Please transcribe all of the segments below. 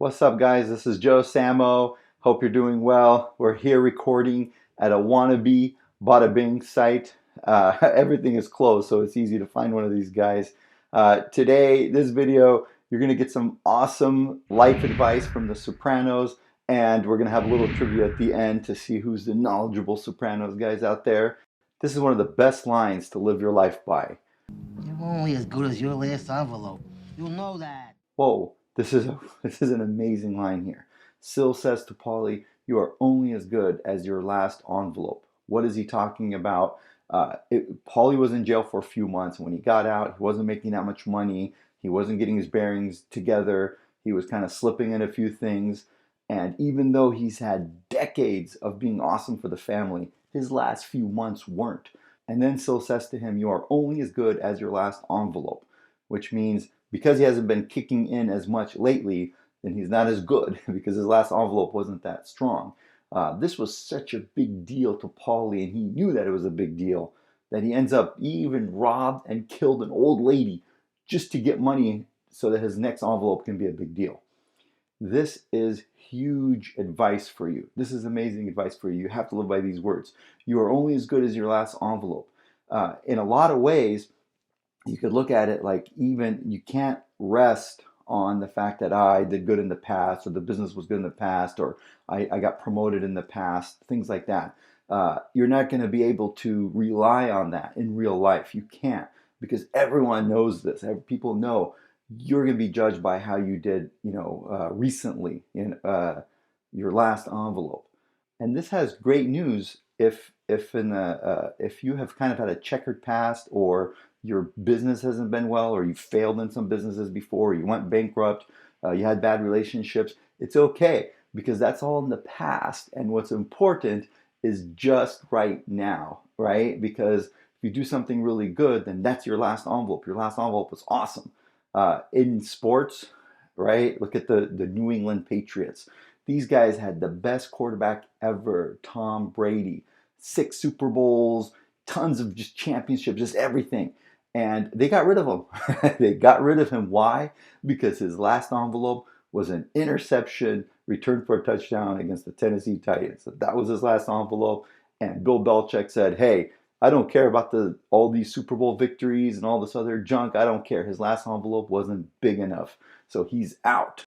What's up, guys? This is Joe Samo. Hope you're doing well. We're here recording at a wannabe Bada Bing site. Everything is closed, so it's easy to find one of these guys. Today, this video, you're going to get some awesome life advice from the Sopranos, and we're going to have a little trivia at the end to see who's the knowledgeable Sopranos guys out there. This is one of the best lines to live your life by. You're only as good as your last envelope. You'll know that. Whoa, this is an amazing line here. Syl says to Polly, "You are only as good as your last envelope." What is he talking about? Polly was in jail for a few months. When he got out, he wasn't making that much money. He wasn't getting his bearings together. He was kind of slipping in a few things. And even though he's had decades of being awesome for the family, his last few months weren't. And then Syl says to him, "You are only as good as your last envelope," which means because he hasn't been kicking in as much lately, then he's not as good because his last envelope wasn't that strong. This was such a big deal to Paulie, and he knew that it was a big deal, that he ends up, he even robbed and killed an old lady just to get money so that his next envelope can be a big deal. This is huge advice for you. This is amazing advice for you. You have to live by these words. You are only as good as your last envelope. In a lot of ways, you could look at it like even you can't rest on the fact that I did good in the past, or the business was good in the past, or I got promoted in the past, things like that. You're not going to be able to rely on that in real life. You can't, because everyone knows this. People know you're going to be judged by how you did, recently in your last envelope. And this has great news if you have kind of had a checkered past, or your business hasn't been well, or you failed in some businesses before, or you went bankrupt, you had bad relationships. It's okay because that's all in the past. And what's important is just right now, right? Because if you do something really good, then that's your last envelope. Your last envelope was awesome. In sports, right? Look at the New England Patriots. These guys had the best quarterback ever, Tom Brady. 6 Super Bowls, tons of just championships, just everything. And they got rid of him. They got rid of him. Why? Because his last envelope was an interception returned for a touchdown against the Tennessee Titans. That was his last envelope. And Bill Belichick said, "Hey, I don't care about all these Super Bowl victories and all this other junk. I don't care. His last envelope wasn't big enough. So he's out."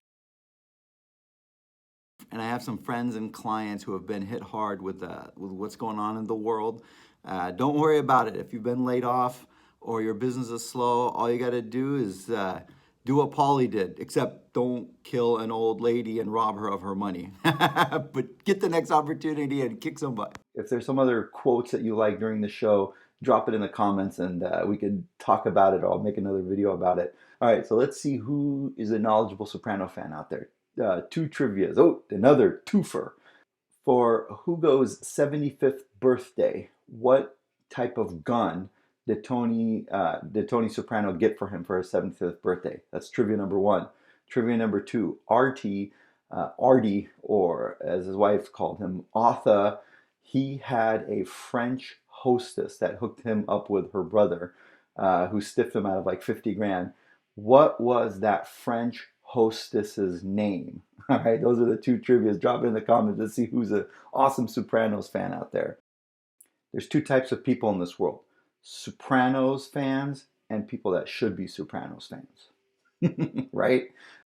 And I have some friends and clients who have been hit hard with what's going on in the world. Don't worry about it. If you've been laid off or your business is slow, all you got to do is do what Paulie did, except don't kill an old lady and rob her of her money. But get the next opportunity and kick some butt. If there's some other quotes that you like during the show, drop it in the comments, and we could talk about it, or I'll make another video about it. All right, so let's see who is a knowledgeable Soprano fan out there. Two trivias. Oh, another twofer. For Hugo's 75th birthday, what type of gun did Tony Soprano get for him for his 75th birthday? That's trivia number one. Trivia number two, Artie, or as his wife called him, Arthur, he had a French hostess that hooked him up with her brother, who stiffed him out of like 50 grand. What was that French hostess's name? All right, those are the two trivias. Drop it in the comments to see who's an awesome Sopranos fan out there. There's two types of people in this world: Sopranos fans and people that should be Sopranos fans. Right?